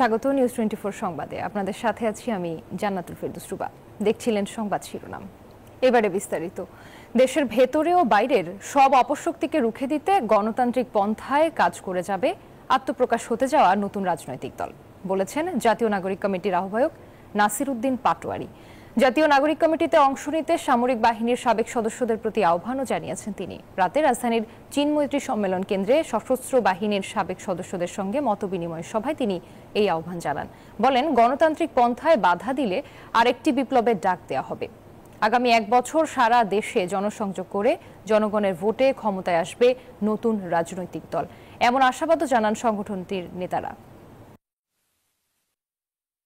স্বাগত নিউজ 24 সংবাদে। আপনাদের সাথে আছি আমি জান্নাতুল ফেরদৌস রুবা। দেখছিলেন সংবাদ শিরোনাম, এবারে বিস্তারিত। দেশের ভেতরে ও বাইরের সব অপশক্তিকে রুখে দিতে গণতান্ত্রিক পন্থায় কাজ করে যাবে আত্মপ্রকাশ হতে যাওয়া নতুন রাজনৈতিক দল, বলেছেন জাতীয় নাগরিক কমিটির আহ্বায়ক নাসির উদ্দিন পাটোয়ারি। জাতীয় নাগরিক কমিটিতে অংশ নিতে সামরিক বাহিনীর সাবেক সদস্যদের প্রতি আহ্বানও জানিয়েছেন তিনি। রাতে রাজধানীর চীন মৈত্রী সম্মেলন কেন্দ্রে সশস্ত্র বাহিনীর সাবেক সদস্যদের সঙ্গে মতবিনিময় সভায় তিনি এই আহ্বান জানান। বলেন, গণতান্ত্রিক পন্থায় বাধা দিলে আরেকটি বিপ্লবের ডাক দেওয়া হবে। আগামী 1 বছর সারা দেশে জনসংযোগ করে জনগণের ভোটে ক্ষমতায় আসবে নতুন রাজনৈতিক দল, এমন আশাবাদও জানান সংগঠনটির নেতারা।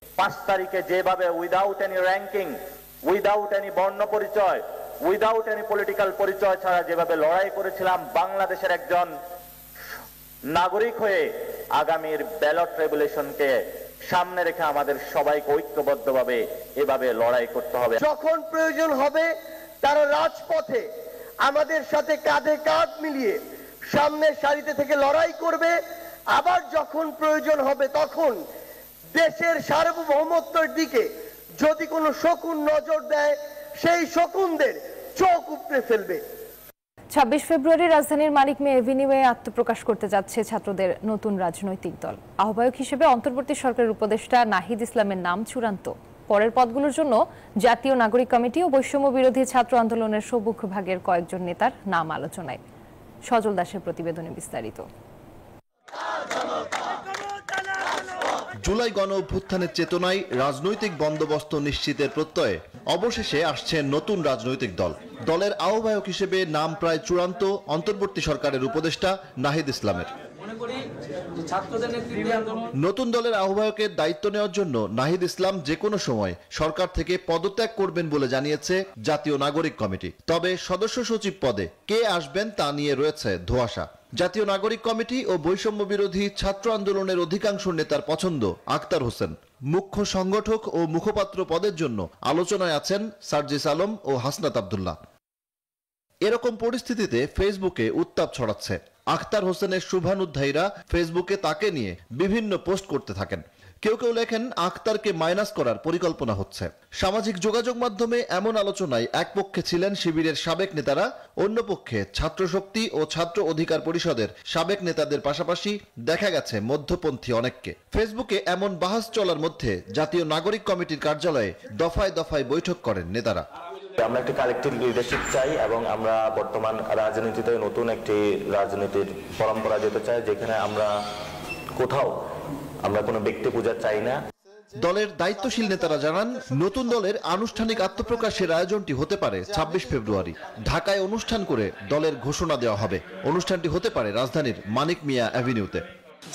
5 তারিখে যেভাবে without any ranking, without any বর্ণ পরিচয়, উইদাউট এনি পলিটিক্যাল পরিচয় ছাড়া যেভাবে লড়াই করেছিলাম বাংলাদেশের একজন নাগরিক হয়ে, আগামীর ব্যালট রেগুলেশনকে সামনে রেখে আমাদের সবাইকে ঐক্যবদ্ধভাবে এভাবে লড়াই করতে হবে। যখন প্রয়োজন হবে তারা রাজপথে আমাদের সাথে কাঁধে কাঁধ মিলিয়ে সামনের সারিতে থেকে লড়াই করবে। আবার যখন প্রয়োজন হবে তখন দেশের সার্বভৌমত্বের দিকে যদি কোনো শকুন নজর দেয়, সেই শকুনদের চোখ উপড়ে ফেলবে। 26 ফেব্রুয়ারি রাজধানীর মানিক মে এভিনিউয়ে আত্মপ্রকাশ করতে যাচ্ছে ছাত্রদের নতুন রাজনৈতিক দল। আহ্বায়ক হিসেবে অন্তর্বর্তী সরকারের উপদেষ্টা নাহিদ ইসলামের নাম চূড়ান্ত। পরের পদগুলোর জন্য জাতীয় নাগরিক কমিটি ও বৈষম্য বিরোধী ছাত্র আন্দোলনের সবুখ ভাগের কয়েকজন নেতার নাম আলোচনায়। সজল দাসের প্রতিবেদনে বিস্তারিত। জুলাই গণ অভ্যুত্থানের চেতনায় রাজনৈতিক বন্দোবস্ত নিশ্চিতের প্রত্যয়ে অবশেষে আসছে নতুন রাজনৈতিক দল। দলের আহ্বায়ক হিসেবে নাম প্রায় চূড়ান্ত অন্তর্বর্তী সরকারের উপদেষ্টা নাহিদ ইসলামের। নতুন দলের আহ্বায়কের দায়িত্ব নেওয়ার জন্য নাহিদ ইসলাম যে কোনো সময় সরকার থেকে পদত্যাগ করবেন বলে জানিয়েছে জাতীয় নাগরিক কমিটি। তবে সদস্য সচিব পদে কে আসবেন তা নিয়ে রয়েছে ধোঁয়াশা। জাতীয় নাগরিক কমিটি ও বৈষম্য বিরোধী ছাত্র আন্দোলনের অধিকাংশ নেতার পছন্দ আখতার হোসেন। মুখ্য সংগঠক ও মুখপাত্র পদের জন্য আলোচনায় আছেন সার্জিস আলম ও হাসনাত আব্দুল্লাহ। এরকম পরিস্থিতিতে ফেসবুকে উত্তাপ ছড়াচ্ছে। আখতার হোসেনের শুভানুধ্যায়ীরা ফেসবুকে তাকে নিয়ে বিভিন্ন পোস্ট করতে থাকেন। কেউ কেউ লেখেন আখতারকে মাইনাস করার পরিকল্পনা হচ্ছে। সামাজিক যোগাযোগ মাধ্যমে এমন আলোচনায় এক পক্ষে ছিলেন শিবিরের সাবেক নেতারা, অন্য পক্ষে ছাত্র শক্তি ও ছাত্র অধিকার পরিষদের সাবেক নেতাদের পাশাপাশি দেখা গেছে মধ্যপন্থী অনেককে। ফেসবুকে এমন বাহাস চলার মধ্যে জাতীয় নাগরিক কমিটির কার্যালয়ে দফায় দফায় বৈঠক করেন নেতারা। আমরা একটি কালেকটিভ লিডারশিপ চাই এবং আমরা বর্তমান রাজনীতিতে নতুন একটি রাজনীতির পরম্পরা যেতে চাই, যেখানে আমরা কোনো ব্যক্তি পূজা চাই না। দলের দায়িত্বশীল নেতারা জানান, নতুন দলের আনুষ্ঠানিক আত্মপ্রকাশের আয়োজনটি হতে পারে 26 ফেব্রুয়ারি। ঢাকায় অনুষ্ঠান করে দলের ঘোষণা দেওয়া হবে। অনুষ্ঠানটি হতে পারে রাজধানীর মানিক মিয়া অ্যাভিনিউতে।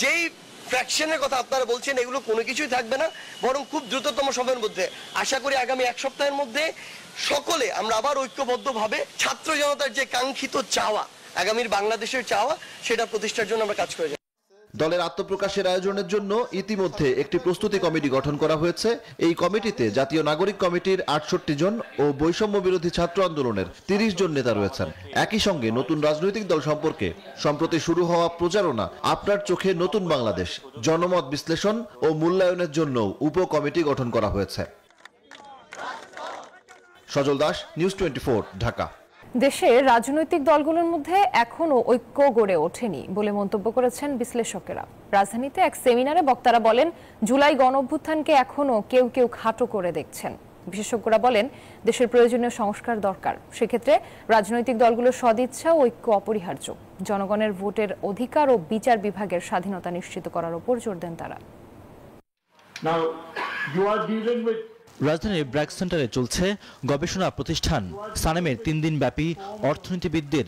যেই ফ্র্যাকশনের কথা আপনারা বলছেন, এগুলো কোনো কিছুই থাকবে না, বরং খুব দ্রুততম সময়ের মধ্যে, আশা করি আগামী 1 সপ্তাহের মধ্যে সকলে আমরা আবার ঐক্যবদ্ধভাবে ছাত্র জনতার যে কাঙ্ক্ষিত চাওয়া, আগামীর বাংলাদেশের চাওয়া, সেটা প্রতিষ্ঠার জন্য আমরা কাজ করে যাই। দলের আত্মপ্রকাশের আয়োজনের জন্য ইতিমধ্যে একটি প্রস্তুতি কমিটি গঠন করা হয়েছে। এই কমিটিতে জাতীয় নাগরিক কমিটির 68 জন ও বৈষম্য বিরোধী ছাত্র আন্দোলনের 30 জন নেতা রয়েছেন। একই সঙ্গে নতুন রাজনৈতিক দল সম্পর্কে সম্প্রতি শুরু হওয়া প্রচারণা আপনার চোখে নতুন বাংলাদেশ, জনমত বিশ্লেষণ ও মূল্যায়নের জন্য উপকমিটি গঠন করা হয়েছে। সজল দাস, নিউজ 24, ঢাকা। দেশে রাজনৈতিক দলগুলোর মধ্যে এখনো ঐক্য গড়ে ওঠেনি বলে মন্তব্য করেছেন বিশ্লেষকেরা। রাজধানীতে এক সেমিনারে বক্তারা বলেন, জুলাই গণঅভ্যুত্থানকে এখনো কেউ কেউ খাটো করে দেখছেন। বিশেষজ্ঞরা বলেন, দেশের প্রয়োজনীয় সংস্কার দরকার। সেক্ষেত্রে রাজনৈতিক দলগুলোর সদিচ্ছা ও ঐক্য অপরিহার্য। জনগণের ভোটের অধিকার ও বিচার বিভাগের স্বাধীনতা নিশ্চিত করার উপর জোর দেন তারা। রাজধানীর ব্র্যাক সেন্টারে চলছে গবেষণা প্রতিষ্ঠান সানেমের 3 দিন ব্যাপী অর্থনীতিবিদদের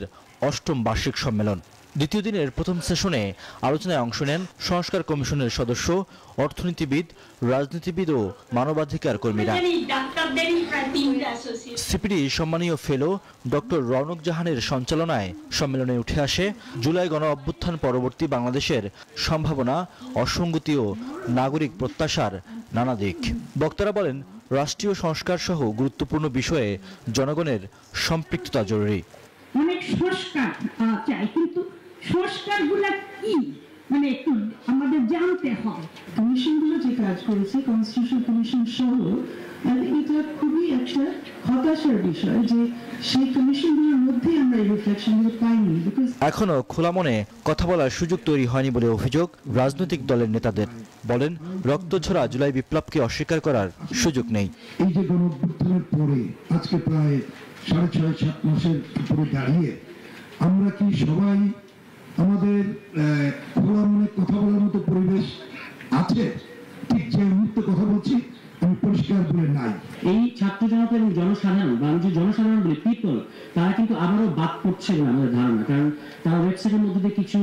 8ম বার্ষিক সম্মেলন। দ্বিতীয় দিনের প্রথম সেশনে আলোচনায় অংশ নেন সংস্কার কমিশনের সদস্য, অর্থনীতিবিদ, রাজনীতিবিদ ও মানবাধিকার কর্মীরা। সিপিডি সম্মানীয় ফেলো ডক্টর রওনক জাহানের সঞ্চালনায় সম্মেলনে উঠে আসে জুলাই গণ অভ্যুত্থান পরবর্তী বাংলাদেশের সম্ভাবনা, অসঙ্গতি ও নাগরিক প্রত্যাশার নানা দিক। বক্তারা বলেন, রাষ্ট্রীয় সংস্কার সহ গুরুত্বপূর্ণ বিষয়ে জনগণের সম্পৃক্ততা জরুরি। অনেক সংস্কার চাই, কিন্তু সংস্কারগুলো কি একটু আমাদের জানতে হয়। কমিশনগুলো যে কাজ করেছে, কনস্টিটিউশন কমিশন সহ, এটা খুবই একটা হতাশার বিষয় যে সেই কমিশনগুলোর মধ্যে আমরা এই রিফ্লেকশনগুলো পাইনি। এখনো খোলা মনে কথা বলার সুযোগ তৈরি হয়নি বলে অভিযোগ রাজনৈতিক দলের নেতাদের। বলেন, রক্তঝরা জুলাই বিপ্লবকে অস্বীকার করার সুযোগ নেই। এই যে গণঅভ্যুত্থানের পরে আজকে প্রায় 6.5-7 মাসের উপরে দাঁড়িয়ে আমরা কি সবাই আমাদের খোলা মনে কথা বলার মতো পরিবেশ আছে? ঠিক যে মুহূর্তে কথা বলছি আমি পরিষ্কার বলে নাই। এই ছাত্র জনতা এবং জনসাধারণ বা যে জনসাধারণ বলে পিপল, তারা কিন্তু আবারও বাদ পড়ছে বলে আমাদের ধারণা। কারণ তারা ওয়েবসাইটের মধ্যে দিয়ে কিছু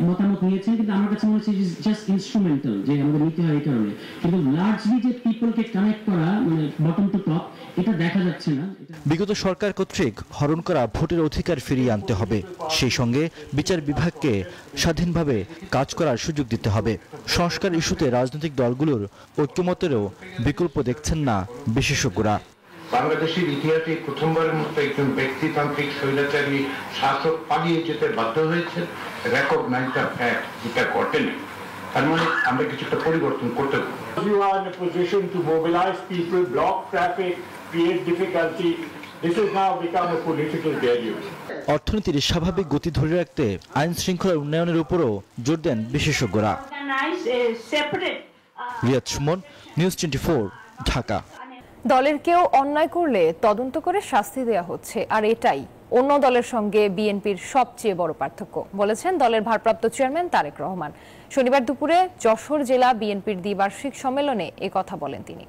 মতামত নিয়েছেন, কিন্তু আমার কাছে মনে হচ্ছে জাস্ট ইনস্ট্রুমেন্টাল যে আমাদের নিতে হয় এই কারণে, কিন্তু লার্জলি যে পিপলকে কানেক্ট করা মানে বটম টু টপ এটা দেখা যাচ্ছে না। বিগত সরকার কর্তৃক হরণ করা ভোটের অধিকার ফিরিয়ে আনতে হবে। সেই সঙ্গে বিচার বিভাগকে স্বাধীনভাবে কাজ করার সুযোগ দিতে হবে। সংস্কার ইস্যুতে রাজনৈতিক দলগুলোর ঐক্যমতেরও বিকল্প দেখছেন না বিশেষজ্ঞরা। বাংলাদেশের ইতিহাসে প্রথমবারের মতো একজন ব্যক্তিতান্ত্রিক স্বৈরাচারী শাসক পালিয়ে যেতে বাধ্য হয়েছে, রেকগনাইজ দ্য ফ্যাক্ট, যেটা ঘটেনি। তার মানে আমরা কিছুটা পরিবর্তন করতে পারি। You are in a position to mobilize people, block traffic, create difficulty. This has now become a political barrier. অর্থনীতির স্বাভাবিক গতি ধরে রাখতে আইন শৃঙ্খলার উন্নয়নের উপরও জোর দেন বিশেষজ্ঞরা। রিয়াদ সুমন, নিউজ 24, ঢাকা। দলের কেউ অন্যায় করলে তদন্ত করে শাস্তি দেওয়া হচ্ছে, আর এটাই অন্য দলের সঙ্গে বিএনপির সবচেয়ে বড় পার্থক্য, বলেছেন দলের ভারপ্রাপ্ত চেয়ারম্যান তারেক রহমান। শনিবার দুপুরে যশোর জেলা বিএনপির দ্বিবার্ষিক সম্মেলনে কথা বলেন তিনি।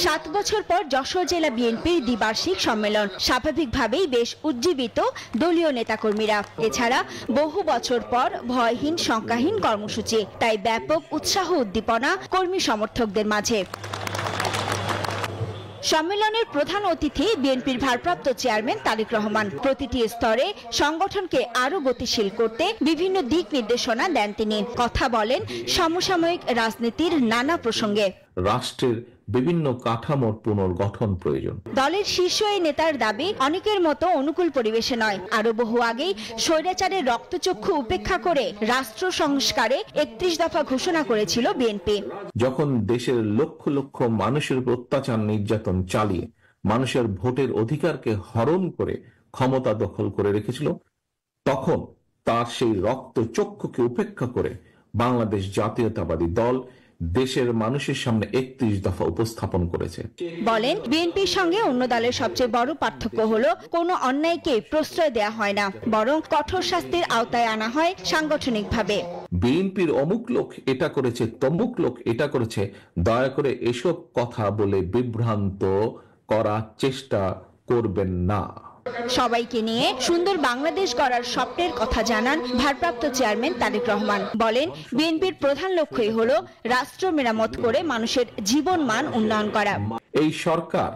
7 বছর পর যশোর জেলা বিএনপির দ্বিবার্ষিক সম্মেলন। স্বাভাবিকভাবেই বেশ উজ্জীবিত দলীয় নেতাকর্মীরা। এছাড়া বহু বছর পর ভয়হীন শঙ্কাহীন কর্মসূচি, তাই ব্যাপক উৎসাহ উদ্দীপনা কর্মী সমর্থকদের মাঝে। সম্মেলনের প্রধান অতিথি বিএনপির ভারপ্রাপ্ত চেয়ারম্যান তারেক রহমান। প্রতিটি স্তরে সংগঠনকে আরো গতিশীল করতে বিভিন্ন দিক নির্দেশনা দেন তিনি। কথা বলেন সমসাময়িক রাজনীতির নানা প্রসঙ্গে। রাষ্ট্রের বিভিন্ন কাঠামোর পুনর্গঠন প্রয়োজন। দলের শীর্ষ এই নেতার দাবি, অনেকের মতো অনুকূল পরিবেশে নয়, আরো বহু আগেই স্বৈরাচারের রক্তচক্ষু উপেক্ষা করে রাষ্ট্র সংস্কারে 31 দফা ঘোষণা করেছিল বিএনপি। যখন দেশের লক্ষ লক্ষ মানুষের উপর অত্যাচার নির্যাতন চালিয়ে মানুষের ভোটের অধিকারকে হরণ করে ক্ষমতা দখল করে রেখেছিল, তখন তার সেই রক্তচক্ষুকে উপেক্ষা করে বাংলাদেশ জাতীয়তাবাদী দল দেশের মানুষের সামনে 31 দফা উপস্থাপন করেছে। বলেন, বিএনপির সঙ্গে অন্য দলের সবচেয়ে বড় পার্থক্য হলো কোনো অন্যায়কে প্রশ্রয় দেয়া হয় না, বরং কঠোর শাস্তির আওতায় আনা হয় সাংগঠনিকভাবে। বিএনপির অমুক লোক এটা করেছে, তমুক লোক এটা করেছে, দয়া করে এসব কথা বলে বিভ্রান্ত করার চেষ্টা করবেন না। সবাইকে নিয়ে সুন্দর বাংলাদেশ গড়ার স্বপ্নের কথা জানান ভারপ্রাপ্ত চেয়ারম্যান তারেক রহমান। বলেন, বিএনপির প্রধান লক্ষ্যই হলো রাষ্ট্র মেরামত করে মানুষের জীবন মান উন্নয়ন করা। এই সরকার,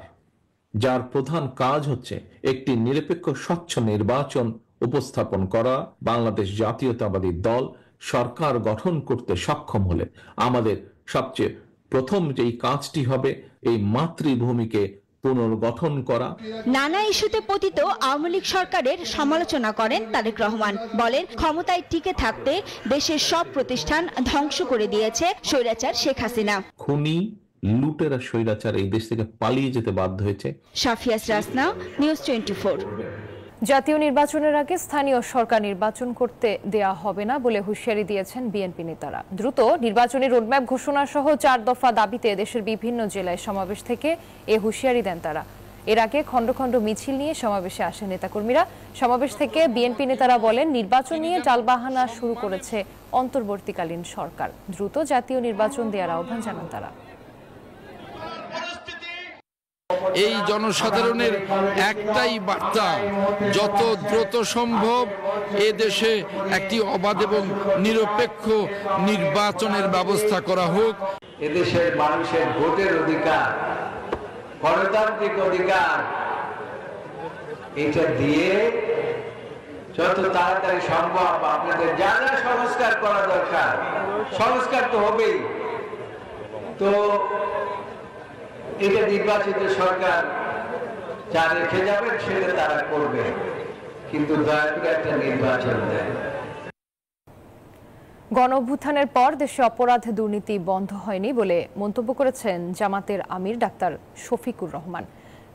যার প্রধান কাজ হচ্ছে একটি নিরপেক্ষ স্বচ্ছ নির্বাচন উপস্থাপন করা, বাংলাদেশ জাতীয়তাবাদী দল সরকার গঠন করতে সক্ষম হলে আমাদের সবচেয়ে প্রথম যেই কাজটি হবে এই মাতৃভূমিকে পুনর্গঠন করা। নানা ইস্যুতে পতিত আওয়ামী লীগ সরকারের সমালোচনা করেন তারেক রহমান। বলেন, ক্ষমতায় টিকে থাকতে দেশের সব প্রতিষ্ঠান ধ্বংস করে দিয়েছে স্বৈরাচার শেখ হাসিনা। খুনি লুটেরা স্বৈরাচার এই দেশ থেকে পালিয়ে যেতে বাধ্য হয়েছে। সাফিয়া রাসনা, নিউজ 24। জাতীয় নির্বাচনের আগে স্থানীয় সরকার নির্বাচন করতে দেয়া হবে না বলে হুঁশিয়ারি দিয়েছেন বিএনপি নেতারা। দ্রুত নির্বাচনী রোডম্যাপ ঘোষণা সহ 4 দফা দাবিতে দেশের বিভিন্ন জেলায় সমাবেশ থেকে এ হুঁশিয়ারি দেন তারা। এর আগে খণ্ড খণ্ড মিছিল নিয়ে সমাবেশে আসেন নেতাকর্মীরা। সমাবেশ থেকে বিএনপি নেতারা বলেন, নির্বাচন নিয়ে টালবাহানা শুরু করেছে অন্তর্বর্তীকালীন সরকার। দ্রুত জাতীয় নির্বাচন দেওয়ার আহ্বান জানান তারা। এই জনসাধারণের একটাই বার্তা, যত দ্রুত সম্ভব এ দেশে একটি অবাধ এবং নিরপেক্ষ নির্বাচনের ব্যবস্থা করা হোক। এদেশের মানুষের ভোটের অধিকার, গণতান্ত্রিক অধিকার, এটা দিয়ে যত তাড়াতাড়ি সম্ভব আপনাদের যা যা সংস্কার করা দরকার, সংস্কার তো হবেই। তো এটা নির্বাচিত সরকার যা রেখে যাবেন সেটা তারা করবে, কিন্তু দয়া করে একটা নির্বাচন দেয়। গণঅভ্যুত্থানের পর দেশে অপরাধ দুর্নীতি বন্ধ হয়নি বলে মন্তব্য করেছেন জামাতের আমির ডাক্তার শফিকুর রহমান।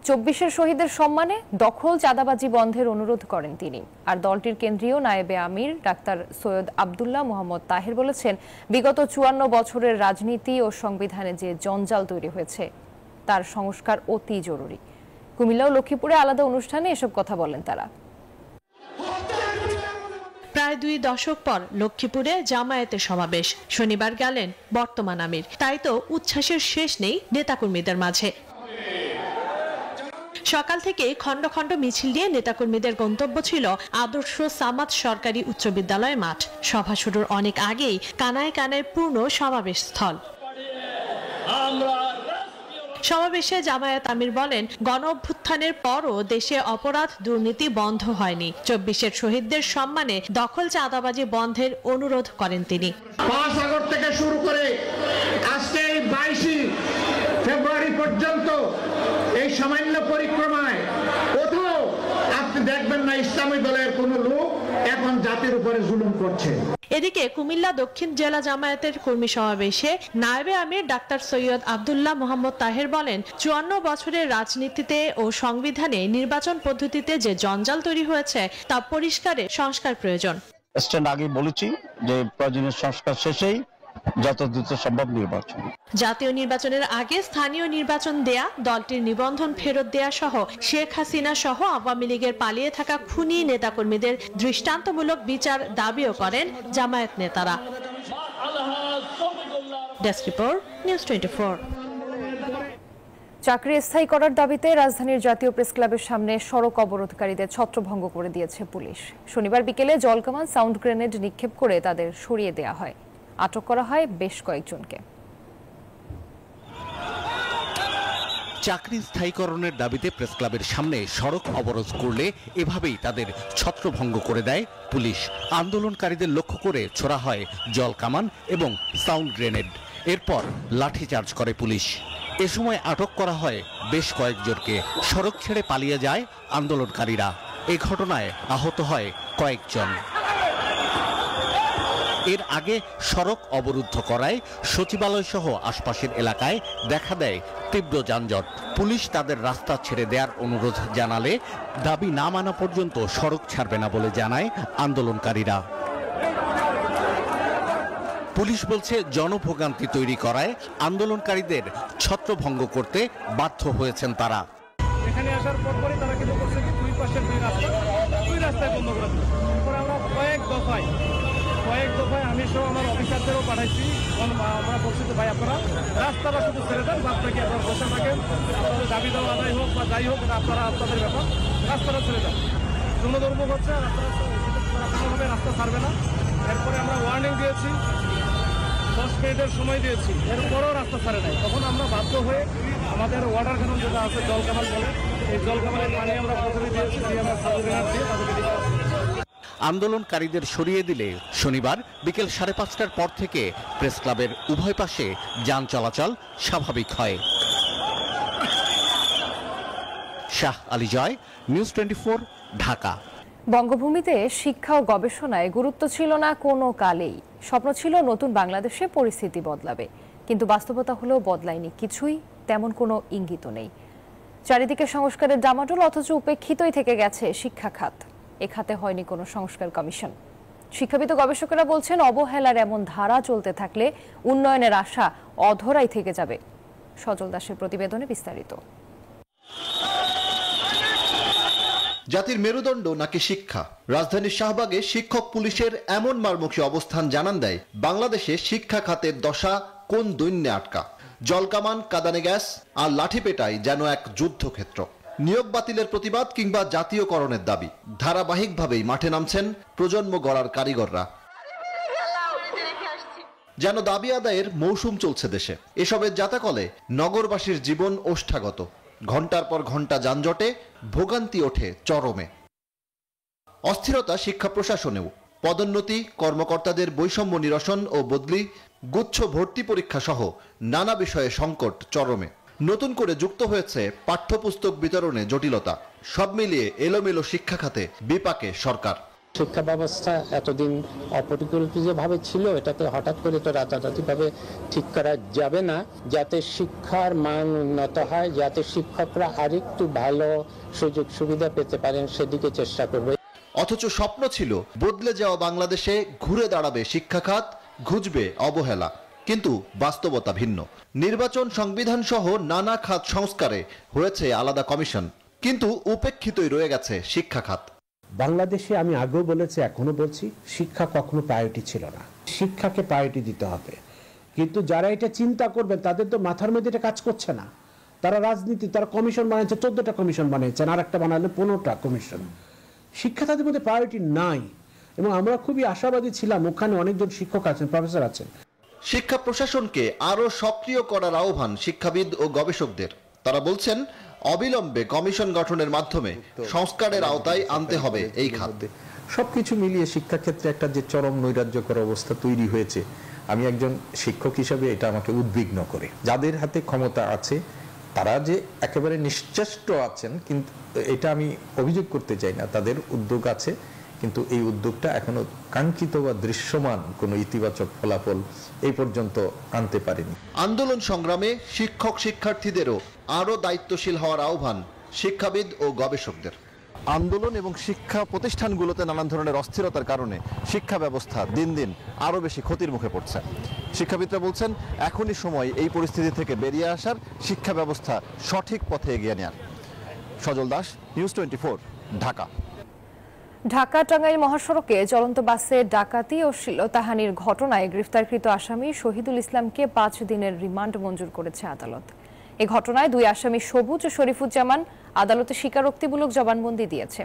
২৪ শহীদের সম্মানে দখল চাঁদাবাজি বন্ধের অনুরোধ করেন তিনি। আর দলটির কেন্দ্রীয় নায়েবে আমির ডাক্তার সৈয়দ আব্দুল্লাহ মোহাম্মদ তাহের বলেছেন, বিগত ৫৪ বছরের রাজনীতি ও সংবিধানে যে জঞ্জাল তৈরি হয়েছে তার সংস্কার অতি জরুরি। কুমিল্লা ও লক্ষ্মীপুরে আলাদা অনুষ্ঠানে এসব কথা বলেন তারা। প্রায় ২ দশক পর লক্ষ্মীপুরে জামায়াতের সমাবেশ। শনিবার গেলেন বর্তমান আমির। তাই তো উচ্ছ্বাসের শেষ নেই নেতাকর্মীদের মাঝে। সকাল থেকে খণ্ড খণ্ড মিছিল নিয়ে নেতাকর্মীদের গন্তব্য ছিল আদর্শ সামাদ সরকারি উচ্চ বিদ্যালয় মাঠ। সভা শুরুর অনেক আগেই কানায় কানায় পূর্ণ সমাবেশ স্থল। সমাবেশে জামায়াত আমির বলেন, গণ অভ্যুত্থানের পরও দেশে অপরাধ দুর্নীতি বন্ধ হয়নি। ২৪ শহীদদের সম্মানে দখল চাঁদাবাজি বন্ধের অনুরোধ করেন তিনি। ৫ আগস্ট থেকে শুরু করে আজকে ২২ ফেব্রুয়ারি পর্যন্ত এই সামান্য পরিক্রমায় কোথাও আপনি দেখবেন না ইসলামী দলের কোন লোক এখন জাতির উপরে জুলুম করছে। এদিকে কুমিল্লা দক্ষিণ জেলা জামায়াতের কর্মী সমাবেশে নায়েবে আমির ডাক্তার সৈয়দ আব্দুল্লাহ মোহাম্মদ তাহের বলেন, ৫৪ বছরের রাজনীতিতে ও সংবিধানে নির্বাচন পদ্ধতিতে যে জঞ্জাল তৈরি হয়েছে তা পরিষ্কারে সংস্কার প্রয়োজন। আগে বলেছি যে প্রয়োজনীয় সংস্কার শেষেই যত দ্রুত সম্ভব নির্বাচন। জাতীয় নির্বাচনের আগে স্থানীয় নির্বাচন দেয়া, দলটির নিবন্ধন ফেরত দেয়া সহ শেখ হাসিনা সহ আওয়ামী লীগের পালিয়ে থাকা খুনি নেতাকর্মীদের দৃষ্টান্তমূলক বিচার দাবিও করেন জামায়াত নেতারা। Desk report, news 24। চাকরি স্থায়ী করার দাবিতে রাজধানীর জাতীয় প্রেস ক্লাবের সামনে সড়ক অবরোধকারীদের ছত্রভঙ্গ করে দিয়েছে পুলিশ। শনিবার বিকেলে জলকামান সাউন্ড গ্রেনেড নিক্ষেপ করে তাদের সরিয়ে দেয়া হয়। আটক করা হয় বেশ কয়েকজনকে। চাকরি স্থায়ীকরণের দাবিতে প্রেস ক্লাবের সামনে সড়ক অবরোধ করলে এভাবেই তাদের ছত্রভঙ্গ করে দেয় পুলিশ। আন্দোলনকারীদের লক্ষ্য করে ছোড়া হয় জল কামান এবং সাউন্ড গ্রেনেড। এরপর লাঠিচার্জ করে পুলিশ। এ সময় আটক করা হয় বেশ কয়েকজনকে। সড়ক ছেড়ে পালিয়ে যায় আন্দোলনকারীরা। এ ঘটনায় আহত হয় কয়েকজন। এর আগে সড়ক অবরুদ্ধ করায় সচিবালয় সহ আশপাশের এলাকায় দেখা দেয় তীব্র যানজট। পুলিশ তাদের রাস্তা ছেড়ে দেওয়ার অনুরোধ জানালে দাবি না মানা পর্যন্ত সড়ক ছাড়বে না বলে জানায় আন্দোলনকারীরা। পুলিশ বলছে, জনভোগান্তি তৈরি করায় আন্দোলনকারীদের ছত্রভঙ্গ করতে বাধ্য হয়েছেন তারা। এখানে আসার পরপরই তারা কিন্তু করছে কি, দুই পাশের দুই রাস্তায় বন্ধ করে দিল। তারপরে আমরা কয়েক দফায় আমি সহ আমার অফিসারদেরও পাঠাইছি। আমরা বলছি যে ভাই আপনারা রাস্তাটা শুধু ছেড়ে দেন, বাদটাকে আপনারা বসে থাকেন, আপনাদের দাবি দেওয়া আদায় হোক বা যাই হোক, আপনারা আপনাদের ব্যাপার, রাস্তাটা ছেড়ে দেন। জনদুর্ভোগ হচ্ছে, কোনোভাবে রাস্তা ছাড়বে না। এরপরে আমরা ওয়ার্নিং দিয়েছি, 10 মিনিটের সময় দিয়েছি, এরপরেও রাস্তা ছাড়ে নাই। তখন আমরা বাধ্য হয়ে আমাদের ওয়াটার ক্যানন যেটা আছে, জল কামান বলে, এই জল কামানের পানি আমরা প্রথমে দিয়েছি, দিয়ে আমরা সার্টিফিকেট দিয়ে তাদেরকে আন্দোলনকারীদের সরিয়ে দিলে শনিবার বিকেল 5:30টার পর থেকে প্রেস ক্লাবের উভয় পাশে যান চলাচল স্বাভাবিক হয়। শাহ আলী জয়, নিউজ 24, ঢাকা। বঙ্গভূমিতে শিক্ষা ও গবেষণায় গুরুত্ব ছিল না কোনো কালেই। স্বপ্ন ছিল নতুন বাংলাদেশে পরিস্থিতি বদলাবে, কিন্তু বাস্তবতা হলেও বদলায়নি কিছুই, তেমন কোনো ইঙ্গিত নেই। চারিদিকে সংস্কারের ডামাডোল, অথচ উপেক্ষিতই থেকে গেছে শিক্ষা খাত। এ খাতে হয়নি কোনো সংস্কার কমিশন। শিক্ষাবিদ গবেষকেরা বলছেন, অবহেলার এমন ধারা চলতে থাকলে উন্নয়নের আশা অধরাই থেকে যাবে। সজল দাসের প্রতিবেদনে বিস্তারিত। জাতির মেরুদণ্ড নাকি শিক্ষা? রাজধানীর শাহবাগে শিক্ষক পুলিশের এমন মারমুখী অবস্থান জানান দেয় বাংলাদেশে শিক্ষা খাতের দশা কোন দৈন্যে আটকা। জলকামান, কাঁদানে গ্যাস আর লাঠিপেটাই যেন এক যুদ্ধক্ষেত্র। নিয়োগ বাতিলের প্রতিবাদ কিংবা জাতীয়করণের দাবি, ধারাবাহিকভাবেই মাঠে নামছেন প্রজন্ম গড়ার কারিগররা। যেন দাবি আদায়ের মৌসুম চলছে দেশে। এসবের জাতাকলে নগরবাসীর জীবন ওষ্ঠাগত। ঘন্টার পর ঘন্টা যানজটে ভোগান্তি ওঠে চরমে। অস্থিরতা শিক্ষা প্রশাসনেও। পদোন্নতি, কর্মকর্তাদের বৈষম্য নিরসন ও বদলি, গুচ্ছ ভর্তি পরীক্ষা সহ নানা বিষয়ে সংকট চরমে। নতুন করে যুক্ত হয়েছে পাঠ্যপুস্তক বিতরণে জটিলতা। সব মিলিয়ে এলোমেলো শিক্ষা খাতে বিপাকে সরকার। শিক্ষা ব্যবস্থা এতদিন অপরিকল্পিতভাবে ছিল, এটাকে হঠাৎ করে তো রাতারাতিভাবে ঠিক করা যাবে না। যাতে শিক্ষার মান উন্নত হয়, যাতে শিক্ষকরা আরেকটু ভালো সুযোগ সুবিধা পেতে পারেন, সেদিকে চেষ্টা করবে। অথচ স্বপ্ন ছিল বদলে যাওয়া বাংলাদেশে ঘুরে দাঁড়াবে শিক্ষা খাত, ঘুচবে অবহেলা। কিন্তু বাস্তবতা ভিন্ন। নির্বাচন, সংবিধান সহ নানা খাত সংস্কারে হয়েছে আলাদা কমিশন, কিন্তু উপেক্ষিতই রয়ে গেছে শিক্ষা খাত। বাংলাদেশে আমি আগেও বলেছি, এখনো বলছি, শিক্ষা কখনো প্রায়োরিটি ছিল না। শিক্ষাকে প্রায়োরিটি দিতে হবে। কিন্তু যারা এটা চিন্তা করবেন তাদের তো মাথার মধ্যে এটা কাজ করছে না। তারা রাজনীতি, তারা কমিশন বানিয়েছে, 14টা কমিশন বানিয়েছেন, আর একটা বানালে 15টা কমিশন। শিক্ষা তাদের মধ্যে প্রায়োরিটি নাই। এবং আমরা খুবই আশাবাদী ছিলাম, ওখানে অনেকজন শিক্ষক আছেন, প্রফেসর আছেন। শিক্ষা প্রশাসনকে আরো সক্রিয় করার আহ্বান শিক্ষাবিদ ও গবেষকদের। তারা বলছেন, অবিলম্বে কমিশন গঠনের মাধ্যমে সংস্কারের আওতায় আনতে হবে এই খাত। সবকিছু মিলিয়ে শিক্ষাক্ষেত্রে একটা যে চরম নৈরাজ্যকর অবস্থা তৈরি হয়েছে, আমি একজন শিক্ষক হিসাবে এটা আমাকে উদ্বিগ্ন করে। যাদের হাতে ক্ষমতা আছে তারা যে একেবারে নিশ্চেষ্ট আছেন, কিন্তু এটা আমি অভিযোগ করতে চাই না, তাদের উদ্যোগ আছে, কিন্তু এই উদ্যোগটা এখনো কাঙ্ক্ষিত বা দৃশ্যমান কোনো ইতিবাচক ফলাফল এই পর্যন্ত আনতে পারেনি। আন্দোলন সংগ্রামে শিক্ষক শিক্ষার্থীদেরও আরো দায়িত্বশীল হওয়ার আহ্বান শিক্ষাবিদ ও গবেষকদের। আন্দোলন এবং শিক্ষা প্রতিষ্ঠানগুলোতে নানান ধরনের অস্থিরতার কারণে শিক্ষা ব্যবস্থা দিন দিন আরো বেশি ক্ষতির মুখে পড়ছে। শিক্ষাবিদরা বলছেন, এখনই সময় এই পরিস্থিতি থেকে বেরিয়ে আসার, শিক্ষা ব্যবস্থা সঠিক পথে এগিয়ে নেয়ার। সজল দাস, নিউজ 24, ঢাকা। ঢাকা টাঙ্গাইল মহাসড়কে চলন্ত বাসে ডাকাতি ও শ্লীলতাহানির ঘটনায় গ্রেফতারকৃত আসামি শহীদুল ইসলামকে 5 দিনের রিমান্ড মঞ্জুর করেছে আদালত। এই ঘটনায় 2 আসামি সবুজ ও শরীফুজ্জামান আদালতে স্বীকারোক্তিমূলক জবানবন্দি দিয়েছে।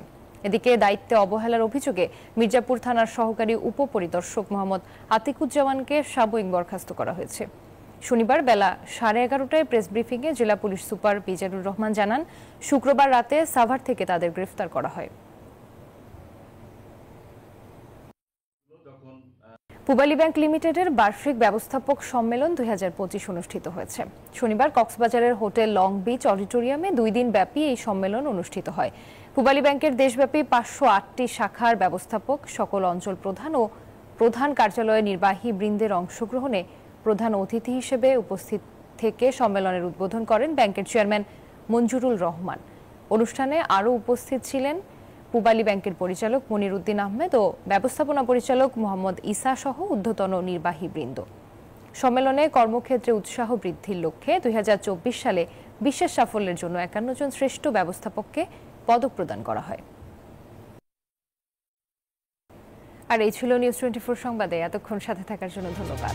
এদিকে দায়িত্বে অবহেলার অভিযোগে মির্জাপুর থানার সহকারী উপপরিদর্শক মোহাম্মদ আতিকুজ্জামানকে সাময়িক বরখাস্ত করা হয়েছে। শনিবার বেলা 11:30টায় প্রেস ব্রিফিংয়ে জেলা পুলিশ সুপার বিজারুর রহমান জানান, শুক্রবার রাতে সাভার থেকে তাদের গ্রেফতার করা হয়। পূবালী ব্যাংক লিমিটেডের বার্ষিক ব্যবস্থাপক সম্মেলন 2025 অনুষ্ঠিত হয়েছে। শনিবার কক্সবাজারের হোটেল লং বিচ অডিটোরিয়ামে 2 দিন ব্যাপী এই সম্মেলন অনুষ্ঠিত হয়। পূবালী ব্যাংকের দেশব্যাপী 508টি শাখার ব্যবস্থাপক, সকল অঞ্চল প্রধান ও প্রধান কার্যালয়ের নির্বাহী বৃন্দের অংশগ্রহণে প্রধান অতিথি হিসেবে উপস্থিত থেকে সম্মেলনের উদ্বোধন করেন ব্যাংকের চেয়ারম্যান মঞ্জুরুল রহমান। অনুষ্ঠানে আরও উপস্থিত ছিলেন পূবালী ব্যাংকের পরিচালক মনির উদ্দিন আহমেদ ও ব্যবস্থাপনা পরিচালক মোহাম্মদ ইসা সহ ঊর্ধ্বতন নির্বাহী বৃন্দ। সম্মেলনে কর্মক্ষেত্রে উৎসাহ বৃদ্ধির লক্ষ্যে 2024 সালে বিশেষ সাফল্যের জন্য 51 জন শ্রেষ্ঠ ব্যবস্থাপককে পদক প্রদান করা হয়। আর এই ছিল নিউজ 24 সংবাদে। এতক্ষণ সাথে থাকার জন্য ধন্যবাদ।